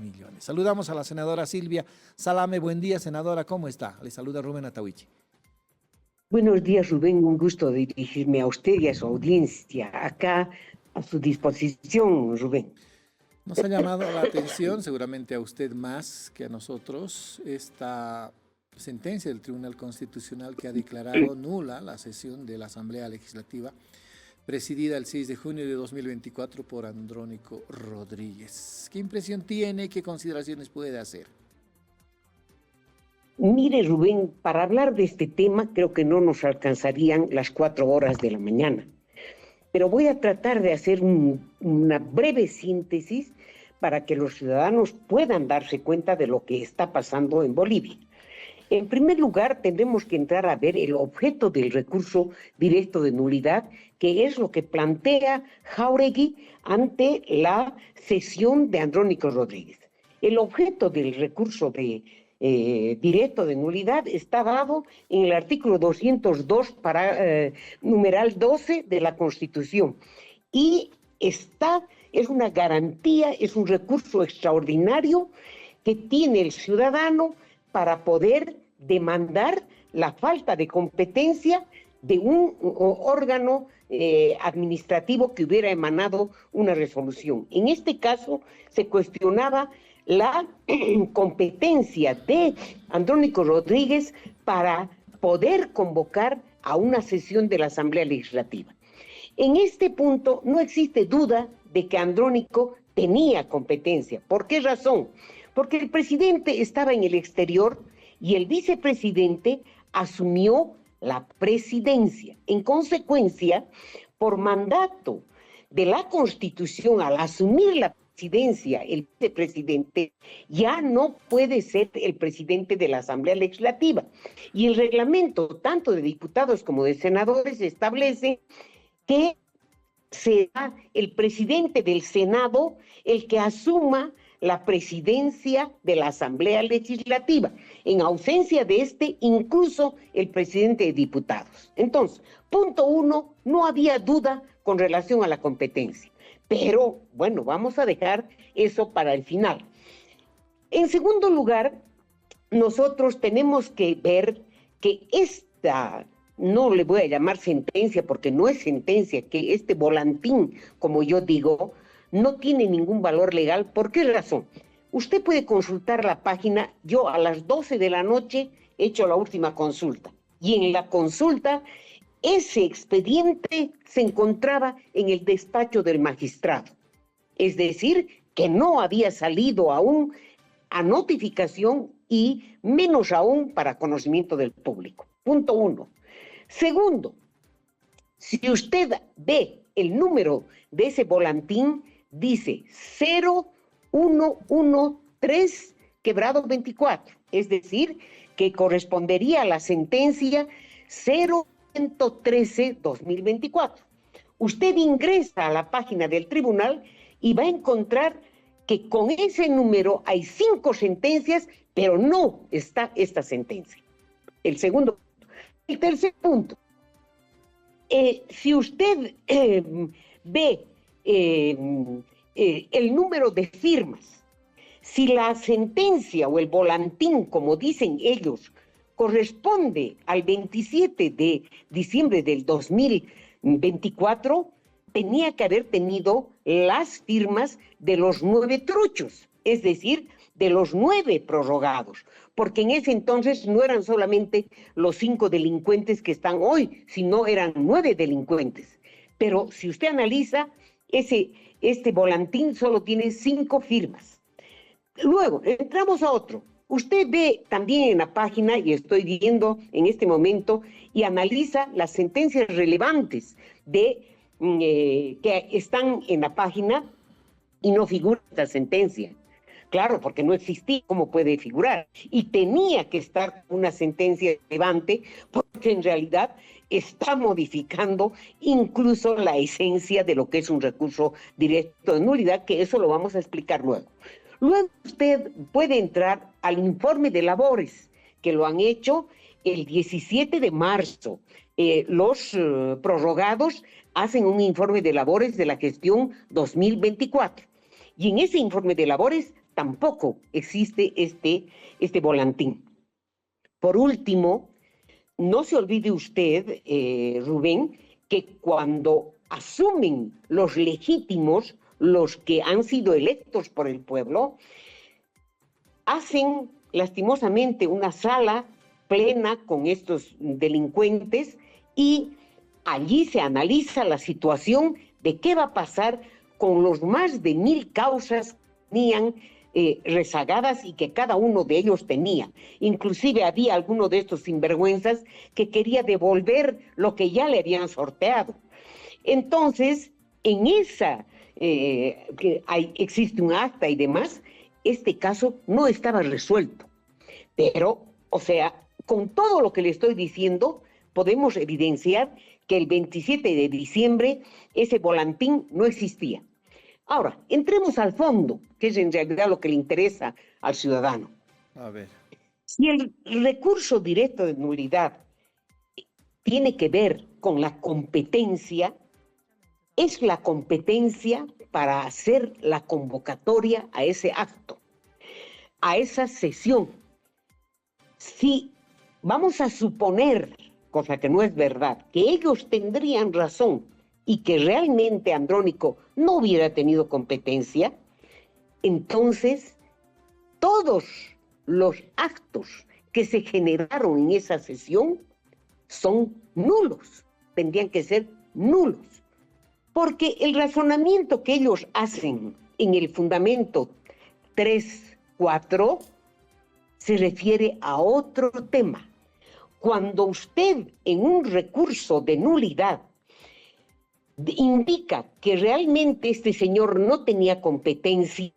millones. Saludamos a la senadora Silvia Salame. Buen día, senadora, ¿cómo está? Le saluda Rubén Atahuichi. Buenos días, Rubén. Un gusto dirigirme a usted y a su audiencia. Acá a su disposición, Rubén. Nos ha llamado la atención, seguramente a usted más que a nosotros, esta sentencia del Tribunal Constitucional que ha declarado nula la sesión de la Asamblea Legislativa presidida el 6 de junio de 2024 por Andrónico Rodríguez. ¿Qué impresión tiene? ¿Qué consideraciones puede hacer? Mire, Rubén, para hablar de este tema creo que no nos alcanzarían las 4 horas de la mañana, pero voy a tratar de hacer una breve síntesis para que los ciudadanos puedan darse cuenta de lo que está pasando en Bolivia. En primer lugar, tendremos que entrar a ver el objeto del recurso directo de nulidad, que es lo que plantea Jáuregui ante la cesión de Andrónico Rodríguez. El objeto del recurso directo de nulidad está dado en el artículo 202, numeral 12 de la Constitución. Y es una garantía, es un recurso extraordinario que tiene el ciudadano para poder demandar la falta de competencia de un órgano administrativo que hubiera emanado una resolución. En este caso se cuestionaba la competencia de Andrónico Rodríguez para poder convocar a una sesión de la Asamblea Legislativa. En este punto no existe duda de que Andrónico tenía competencia. ¿Por qué razón? Porque el presidente estaba en el exterior y el vicepresidente asumió la presidencia. En consecuencia, por mandato de la Constitución, al asumir la presidencia, el vicepresidente ya no puede ser el presidente de la Asamblea Legislativa. Y el reglamento, tanto de diputados como de senadores, establece que será el presidente del Senado el que asuma la presidencia de la Asamblea Legislativa. En ausencia de este, incluso el presidente de diputados. Entonces, punto 1, no había duda con relación a la competencia. Pero, bueno, vamos a dejar eso para el final. En segundo lugar, nosotros tenemos que ver que esta, no le voy a llamar sentencia porque no es sentencia, que este volantín, como yo digo, no tiene ningún valor legal. ¿Por qué razón? Usted puede consultar la página. Yo a las 12 de la noche he hecho la última consulta. Y en la consulta, ese expediente se encontraba en el despacho del magistrado. Es decir, que no había salido aún a notificación y menos aún para conocimiento del público. Punto 1. Segundo, si usted ve el número de ese volantín, dice 0113/24, es decir, que correspondería a la sentencia 0113/2024. Usted ingresa a la página del tribunal y va a encontrar que con ese número hay 5 sentencias, pero no está esta sentencia. El segundo punto. El tercer punto. Si usted ve el número de firmas, si la sentencia o el volantín, como dicen ellos, corresponde al 27 de diciembre del 2024, tenía que haber tenido las firmas de los 9 truchos, es decir, de los 9 prorrogados, porque en ese entonces no eran solamente los 5 delincuentes que están hoy, sino eran 9 delincuentes. Pero si usted analiza, este volantín solo tiene 5 firmas. Luego, entramos a otro. Usted ve también en la página, y estoy viendo en este momento, y analiza las sentencias relevantes que están en la página y no figura esta sentencia. Claro, porque no existía, ¿cómo puede figurar? Y tenía que estar una sentencia relevante, porque en realidad está modificando incluso la esencia de lo que es un recurso directo de nulidad, que eso lo vamos a explicar luego. Luego usted puede entrar al informe de labores, que lo han hecho el 17 de marzo. Los prorrogados hacen un informe de labores de la gestión 2024. Y en ese informe de labores tampoco existe este volantín. Por último, no se olvide usted, Rubén, que cuando asumen los legítimos, los que han sido electos por el pueblo, hacen lastimosamente una sala plena con estos delincuentes y allí se analiza la situación de qué va a pasar con los más de 1000 causas que tenían rezagadas y que cada uno de ellos tenía. Inclusive había alguno de estos sinvergüenzas que quería devolver lo que ya le habían sorteado. Entonces, en esa existe un acta y demás, este caso no estaba resuelto. Pero, o sea, con todo lo que le estoy diciendo, podemos evidenciar que el 27 de diciembre ese volantín no existía. Ahora, entremos al fondo, que es en realidad lo que le interesa al ciudadano. A ver. Si el recurso directo de nulidad tiene que ver con la competencia, es la competencia para hacer la convocatoria a ese acto, a esa sesión. Si vamos a suponer, cosa que no es verdad, que ellos tendrían razón y que realmente Andrónico no hubiera tenido competencia, entonces todos los actos que se generaron en esa sesión son nulos, tendrían que ser nulos, porque el razonamiento que ellos hacen en el fundamento 3.4 se refiere a otro tema. Cuando usted en un recurso de nulidad indica que realmente este señor no tenía competencia,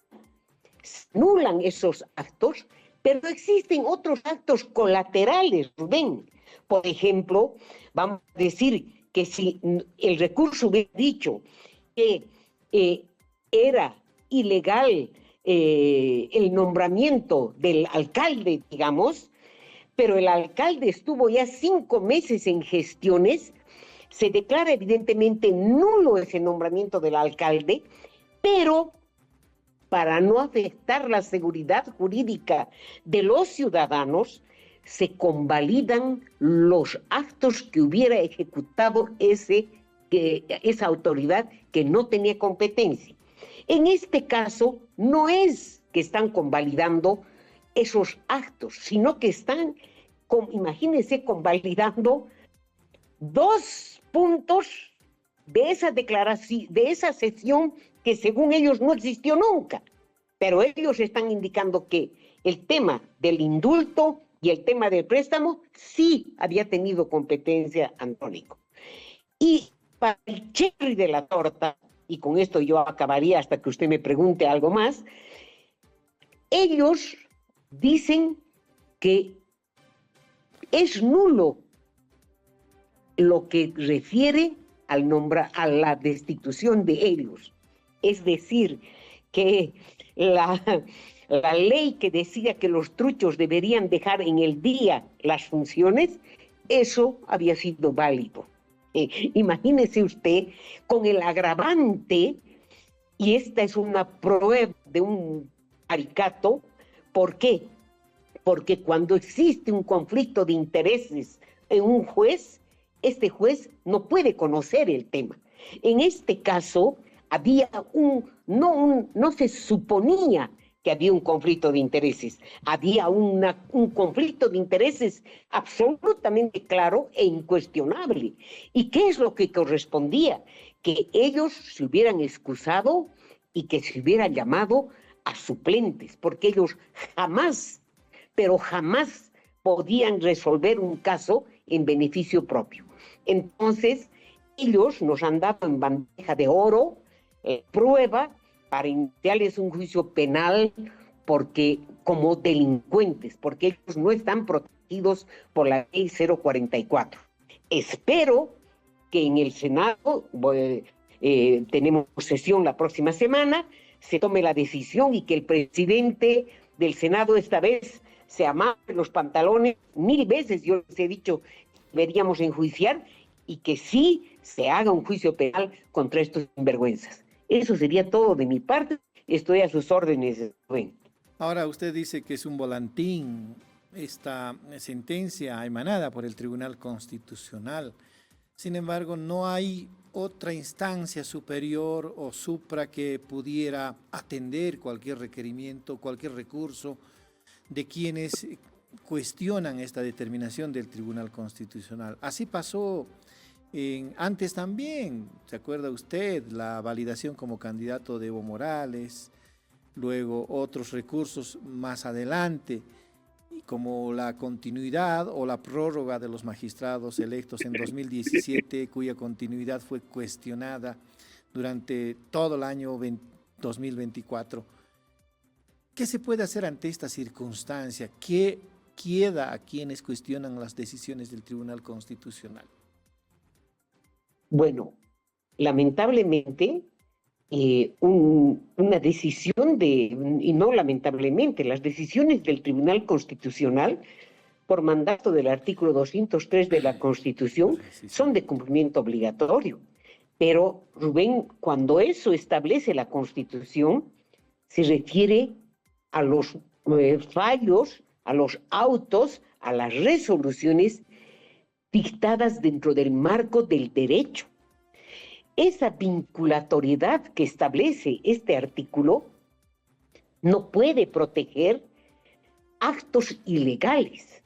se anulan esos actos, pero existen otros actos colaterales, Rubén. Por ejemplo, vamos a decir que si el recurso hubiera dicho que era ilegal el nombramiento del alcalde, digamos, pero el alcalde estuvo ya 5 meses en gestiones, se declara evidentemente nulo ese nombramiento del alcalde, pero para no afectar la seguridad jurídica de los ciudadanos, se convalidan los actos que hubiera ejecutado esa autoridad que no tenía competencia. En este caso, no es que están convalidando esos actos, sino que están, imagínense, convalidando 2 puntos de esa declaración, de esa sesión que según ellos no existió nunca. Pero ellos están indicando que el tema del indulto y el tema del préstamo sí había tenido competencia Andrónico. Y para el cherry de la torta, y con esto yo acabaría hasta que usted me pregunte algo más, ellos dicen que es nulo lo que refiere a la destitución de ellos. Es decir, que la ley que decía que los truchos deberían dejar en el día las funciones, eso había sido válido. Imagínese usted con el agravante, y esta es una prueba de un caricato. ¿Por qué? Porque cuando existe un conflicto de intereses en un juez, este juez no puede conocer el tema. En este caso, había no se suponía que había un conflicto de intereses, había un conflicto de intereses absolutamente claro e incuestionable. ¿Y qué es lo que correspondía? Que ellos se hubieran excusado y que se hubieran llamado a suplentes, porque ellos jamás, pero jamás podían resolver un caso en beneficio propio. Entonces, ellos nos han dado en bandeja de oro prueba para iniciarles un juicio penal como delincuentes, porque ellos no están protegidos por la ley 044. Espero que en el Senado, tenemos sesión la próxima semana, se tome la decisión y que el presidente del Senado esta vez se amarre los pantalones 1000 veces. Yo les he dicho que deberíamos enjuiciar y que sí se haga un juicio penal contra estos sinvergüenzas. Eso sería todo de mi parte. Estoy a sus órdenes, Rubén. Ahora usted dice que es un volantín esta sentencia emanada por el Tribunal Constitucional. Sin embargo, no hay otra instancia superior o supra que pudiera atender cualquier requerimiento, cualquier recurso de quienes cuestionan esta determinación del Tribunal Constitucional. Así pasó antes también, ¿se acuerda usted? La validación como candidato de Evo Morales, luego otros recursos más adelante, como la continuidad o la prórroga de los magistrados electos en 2017, cuya continuidad fue cuestionada durante todo el año 2024. ¿Qué se puede hacer ante esta circunstancia? ¿Qué queda a quienes cuestionan las decisiones del Tribunal Constitucional? Bueno, lamentablemente, una decisión y no lamentablemente, las decisiones del Tribunal Constitucional, por mandato del artículo 203 de la Constitución, son de cumplimiento obligatorio. Pero, Rubén, cuando eso establece la Constitución, se refiere a los fallos, a los autos, a las resoluciones dictadas dentro del marco del derecho. Esa vinculatoriedad que establece este artículo no puede proteger actos ilegales,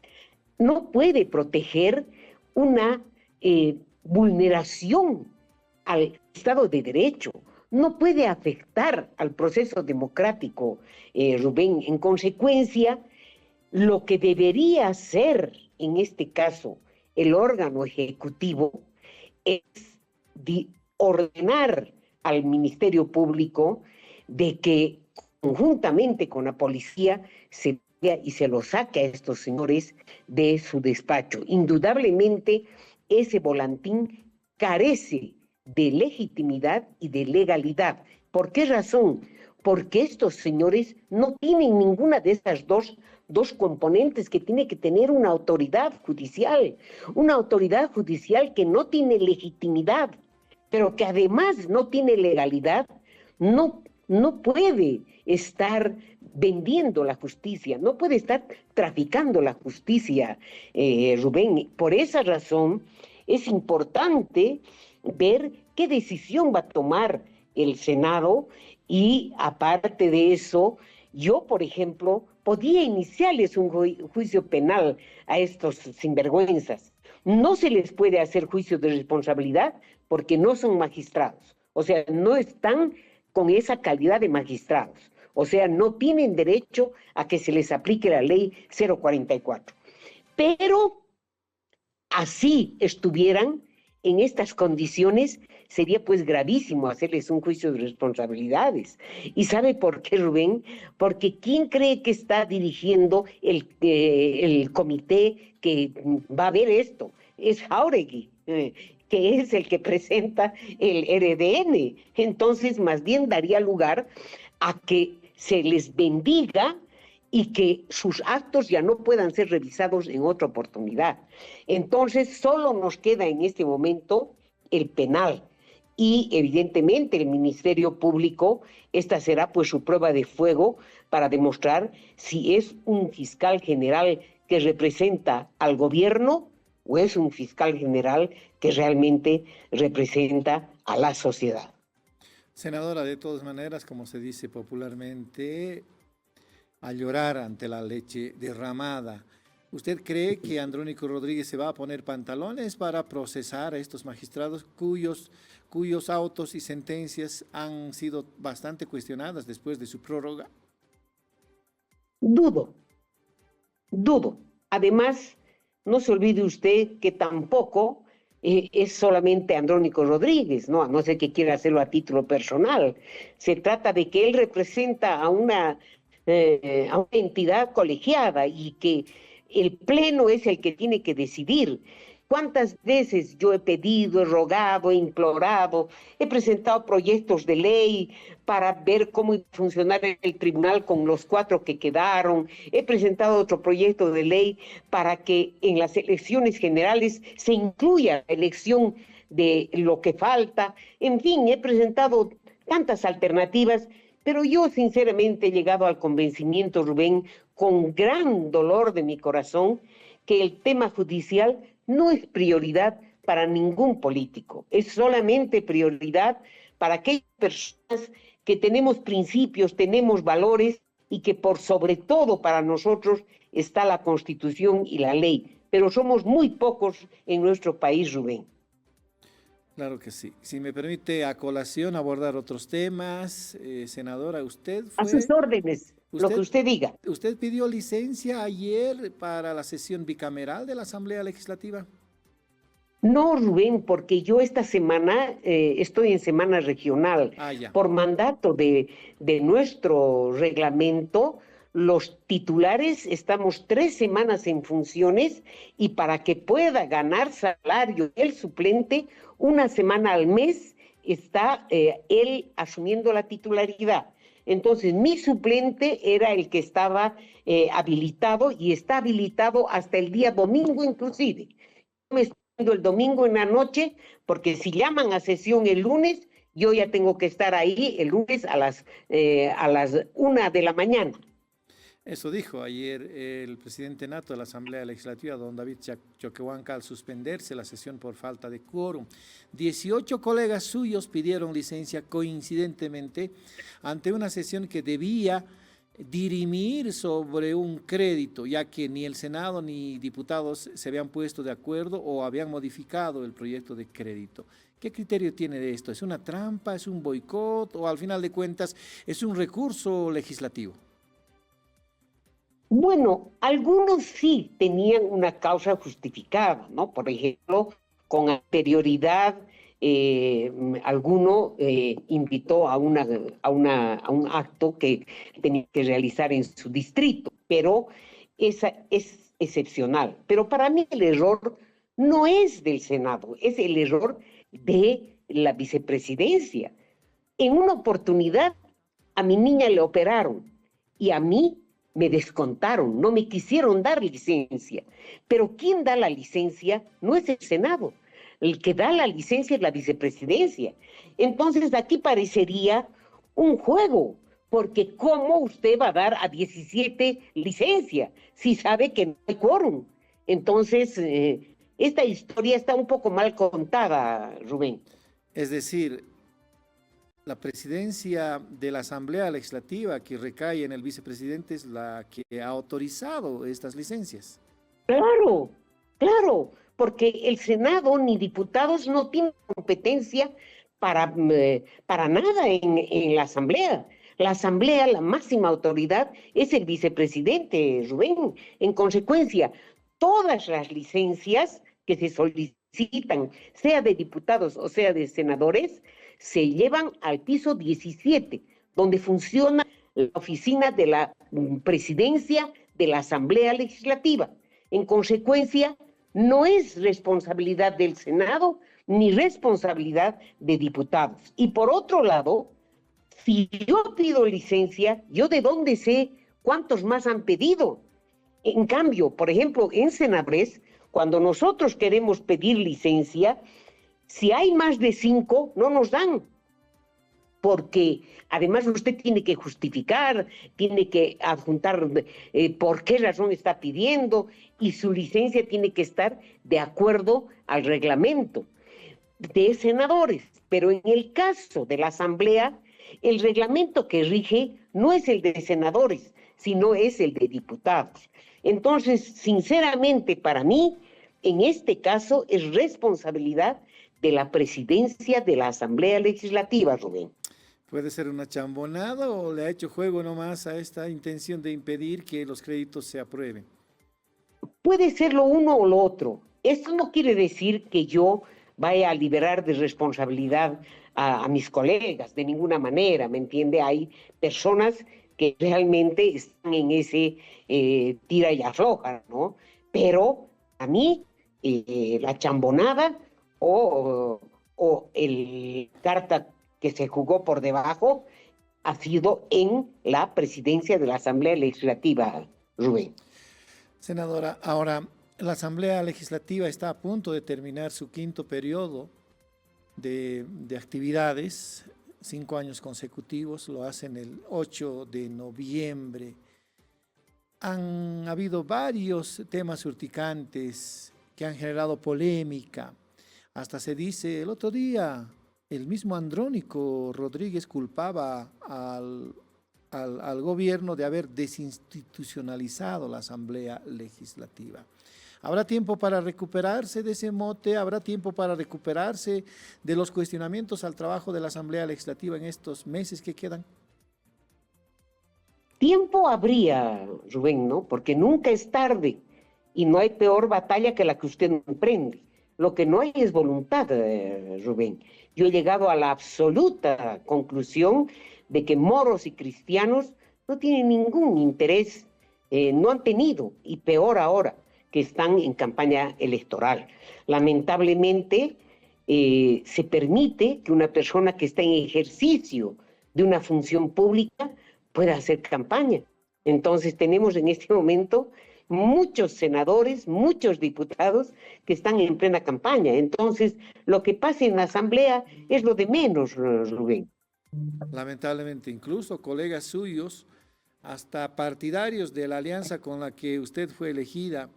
no puede proteger una vulneración al Estado de Derecho, no puede afectar al proceso democrático, Rubén. En consecuencia, lo que debería ser, en este caso, el órgano ejecutivo es ordenar al Ministerio Público de que conjuntamente con la policía se vea y se lo saque a estos señores de su despacho. Indudablemente, ese volantín carece de legitimidad y de legalidad. ¿Por qué razón? Porque estos señores no tienen ninguna de esas dos componentes que tiene que tener una autoridad judicial que no tiene legitimidad, pero que además no tiene legalidad, no puede estar vendiendo la justicia, no puede estar traficando la justicia, Rubén. Por esa razón es importante ver qué decisión va a tomar el Senado y, aparte de eso, yo, por ejemplo, podía iniciarles un juicio penal a estos sinvergüenzas. No se les puede hacer juicio de responsabilidad porque no son magistrados, o sea, no están con esa calidad de magistrados, o sea, no tienen derecho a que se les aplique la ley 044. Pero así estuvieran en estas condiciones, sería pues gravísimo hacerles un juicio de responsabilidades. ¿Y sabe por qué, Rubén? Porque ¿quién cree que está dirigiendo el comité que va a ver esto? Es Jáuregui, que es el que presenta el RDN. Entonces, más bien daría lugar a que se les bendiga y que sus actos ya no puedan ser revisados en otra oportunidad. Entonces, solo nos queda en este momento el penal y, evidentemente, el Ministerio Público. Esta será pues su prueba de fuego para demostrar si es un fiscal general que representa al gobierno o es un fiscal general que realmente representa a la sociedad. Senadora, de todas maneras, como se dice popularmente, a llorar ante la leche derramada. ¿Usted cree que Andrónico Rodríguez se va a poner pantalones para procesar a estos magistrados cuyos autos y sentencias han sido bastante cuestionadas después de su prórroga? Dudo. Además, no se olvide usted que tampoco es solamente Andrónico Rodríguez, ¿no? A no ser que quiera hacerlo a título personal. Se trata de que él representa a una entidad colegiada y que el Pleno es el que tiene que decidir. ¿Cuántas veces yo he pedido, he rogado, he implorado, he presentado proyectos de ley para ver cómo iba a funcionar el tribunal con los 4 que quedaron? He presentado otro proyecto de ley para que en las elecciones generales se incluya la elección de lo que falta. En fin, he presentado tantas alternativas, Pero yo sinceramente he llegado al convencimiento, Rubén, con gran dolor de mi corazón, que el tema judicial no es prioridad para ningún político, es solamente prioridad para aquellas personas que tenemos principios, tenemos valores y que por sobre todo para nosotros está la Constitución y la ley. Pero somos muy pocos en nuestro país, Rubén. Claro que sí. Si me permite a colación abordar otros temas, senadora, A sus órdenes, lo que usted, usted diga. usted pidió licencia ayer para la sesión bicameral de la Asamblea Legislativa. No, Rubén, porque yo esta semana estoy en semana regional. Ah, ya. Por mandato de nuestro reglamento, los titulares estamos 3 semanas en funciones y para que pueda ganar salario el suplente, 1 semana al mes está él asumiendo la titularidad. Entonces, mi suplente era el que estaba habilitado y está habilitado hasta el día domingo inclusive. Me el domingo en la noche, porque si llaman a sesión el lunes, yo ya tengo que estar ahí el lunes a las 1 de la mañana. Eso dijo ayer el presidente nato de la Asamblea Legislativa, don David Choquehuanca, al suspenderse la sesión por falta de quórum. 18 colegas suyos pidieron licencia coincidentemente ante una sesión que debía dirimir sobre un crédito, ya que ni el Senado ni diputados se habían puesto de acuerdo o habían modificado el proyecto de crédito. ¿Qué criterio tiene de esto? ¿Es una trampa, es un boicot o al final de cuentas es un recurso legislativo? Bueno, algunos sí tenían una causa justificada, ¿no? Por ejemplo, con anterioridad, alguno invitó a un acto que tenía que realizar en su distrito, pero esa es excepcional. Pero para mí el error no es del Senado, es el error de la vicepresidencia. En una oportunidad a mi niña le operaron y a mí me descontaron, no me quisieron dar licencia. Pero quien da la licencia no es el Senado, el que da la licencia es la vicepresidencia. Entonces aquí parecería un juego, porque ¿cómo usted va a dar a 17 licencias si sabe que no hay quórum? Entonces, esta historia está un poco mal contada, Rubén. Es decir, la presidencia de la Asamblea Legislativa que recae en el vicepresidente es la que ha autorizado estas licencias. Claro, claro, porque el Senado ni diputados no tienen competencia para nada en la Asamblea. La Asamblea, la máxima autoridad, es el vicepresidente, Rubén. En consecuencia, todas las licencias que se solicitan, sea de diputados o sea de senadores, se llevan al piso 17, donde funciona la oficina de la presidencia de la Asamblea Legislativa. En consecuencia, no es responsabilidad del Senado ni responsabilidad de diputados. Y por otro lado, si yo pido licencia, ¿yo de dónde sé cuántos más han pedido? En cambio, por ejemplo, en Senabres, cuando nosotros queremos pedir licencia, si hay más de 5, no nos dan. Porque además usted tiene que justificar, tiene que adjuntar por qué razón está pidiendo y su licencia tiene que estar de acuerdo al reglamento de senadores. Pero en el caso de la Asamblea, el reglamento que rige no es el de senadores, sino es el de diputados. Entonces, sinceramente, para mí, en este caso es responsabilidad de la presidencia de la Asamblea Legislativa, Rubén. ¿Puede ser una chambonada o le ha hecho juego nomás a esta intención de impedir que los créditos se aprueben? Puede ser lo uno o lo otro. Esto no quiere decir que yo vaya a liberar de responsabilidad a mis colegas, de ninguna manera, ¿me entiende? Hay personas que realmente están en ese tira y afloja, ¿no? Pero a mí la chambonada o el carta que se jugó por debajo ha sido en la presidencia de la Asamblea Legislativa, Rubén. Senadora, ahora la Asamblea Legislativa está a punto de terminar su quinto periodo de actividades. 5 años consecutivos, lo hacen el 8 de noviembre. Han habido varios temas urticantes que han generado polémica. Hasta se dice, el otro día, el mismo Andrónico Rodríguez culpaba al gobierno de haber desinstitucionalizado la Asamblea Legislativa. ¿Habrá tiempo para recuperarse de ese mote? ¿Habrá tiempo para recuperarse de los cuestionamientos al trabajo de la Asamblea Legislativa en estos meses que quedan? Tiempo habría, Rubén, ¿no? Porque nunca es tarde y no hay peor batalla que la que usted no emprende. Lo que no hay es voluntad, Rubén. Yo he llegado a la absoluta conclusión de que moros y cristianos no tienen ningún interés, no han tenido, y peor ahora, que están en campaña electoral. Lamentablemente, se permite que una persona que está en ejercicio de una función pública pueda hacer campaña. Entonces tenemos en este momento muchos senadores, muchos diputados que están en plena campaña. Entonces, lo que pasa en la Asamblea es lo de menos, Rubén. Lamentablemente, incluso colegas suyos, hasta partidarios de la alianza con la que usted fue elegida,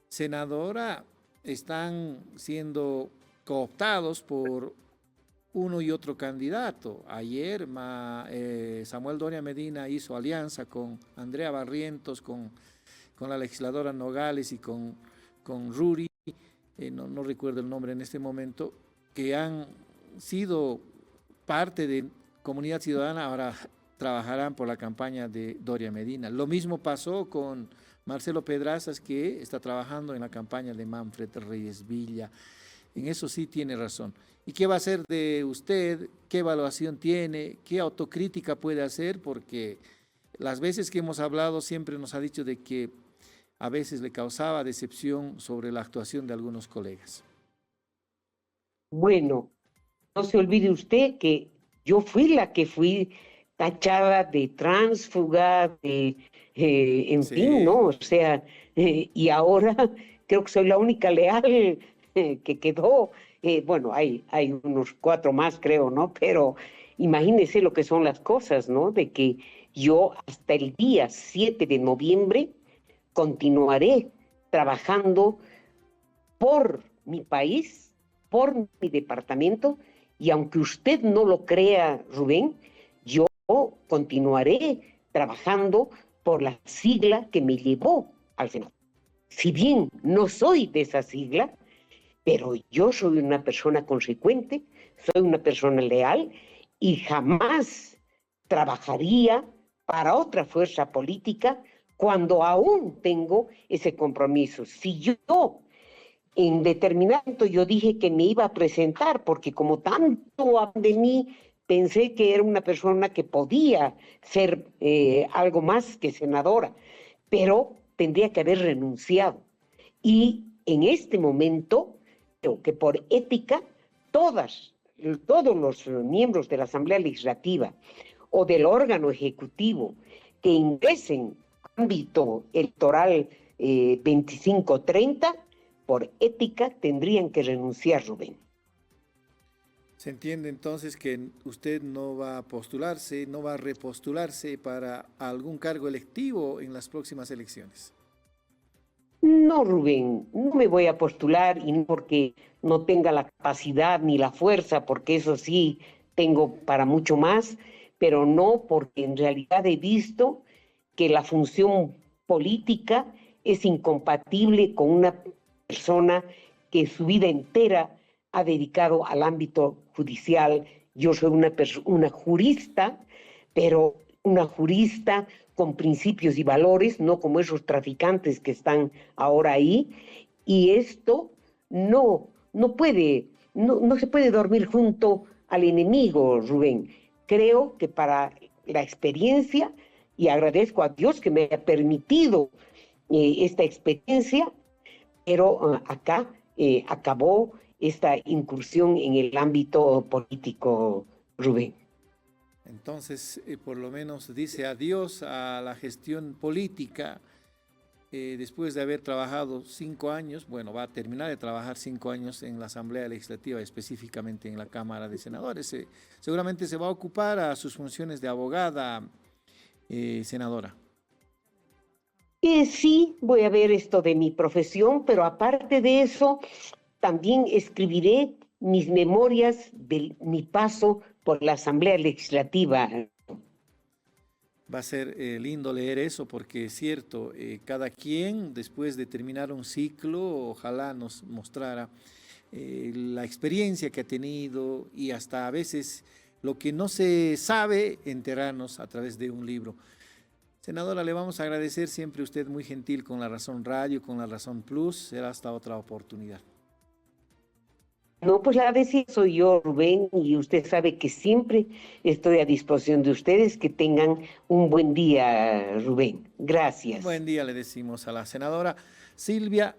senadora, están siendo cooptados por uno y otro candidato. Ayer Samuel Doria Medina hizo alianza con Andrea Barrientos, con la legisladora Nogales y con Ruri, no recuerdo el nombre en este momento, que han sido parte de Comunidad Ciudadana, ahora trabajarán por la campaña de Doria Medina. Lo mismo pasó con Marcelo Pedrazas, que está trabajando en la campaña de Manfred Reyes Villa. En eso sí tiene razón. ¿Y qué va a hacer de usted? ¿Qué evaluación tiene? ¿Qué autocrítica puede hacer? Porque las veces que hemos hablado siempre nos ha dicho de que a veces le causaba decepción sobre la actuación de algunos colegas. Bueno, no se olvide usted que yo fui la que fui tachada de tránsfuga, en Sí. fin, ¿no? O sea, y ahora creo que soy la única leal que quedó. Bueno, hay unos 4 más, creo, ¿no? Pero imagínese lo que son las cosas, ¿no? De que yo hasta el día 7 de noviembre continuaré trabajando por mi país, por mi departamento, y aunque usted no lo crea, Rubén, yo continuaré trabajando por la sigla que me llevó al Senado. Si bien no soy de esa sigla, pero yo soy una persona consecuente, soy una persona leal y jamás trabajaría para otra fuerza política cuando aún tengo ese compromiso. Si yo en determinado momento yo dije que me iba a presentar, porque como tanto hablan de mí, pensé que era una persona que podía ser algo más que senadora, pero tendría que haber renunciado. Y en este momento, creo que por ética, todos los miembros de la Asamblea Legislativa o del órgano ejecutivo que ingresen al ámbito electoral 25-30, por ética tendrían que renunciar, Rubén. Se entiende entonces que usted no va a postularse, no va a repostularse para algún cargo electivo en las próximas elecciones. No, Rubén, no me voy a postular, y no porque no tenga la capacidad ni la fuerza, porque eso sí tengo para mucho más, pero no porque en realidad he visto que la función política es incompatible con una persona que su vida entera ha dedicado al ámbito judicial. Yo soy una jurista, pero una jurista con principios y valores, no como esos traficantes que están ahora ahí, y esto no se puede dormir junto al enemigo, Rubén. Creo que para la experiencia, y agradezco a Dios que me haya permitido esta experiencia, pero acá acabó esta incursión en el ámbito político, Rubén. Entonces, por lo menos dice adiós a la gestión política después de haber trabajado 5 años, bueno, va a terminar de trabajar 5 años en la Asamblea Legislativa, específicamente en la Cámara de Senadores. Seguramente se va a ocupar a sus funciones de abogada, senadora. Sí, voy a ver esto de mi profesión, pero aparte de eso, también escribiré mis memorias de mi paso por la Asamblea Legislativa. Va a ser lindo leer eso porque es cierto, cada quien después de terminar un ciclo, ojalá nos mostrara la experiencia que ha tenido y hasta a veces lo que no se sabe enterarnos a través de un libro. Senadora, le vamos a agradecer siempre usted muy gentil con La Razón Radio, con La Razón Plus. Será hasta otra oportunidad. No, pues la vez soy yo, Rubén, y usted sabe que siempre estoy a disposición de ustedes. Que tengan un buen día, Rubén. Gracias. Buen día le decimos a la senadora Silvia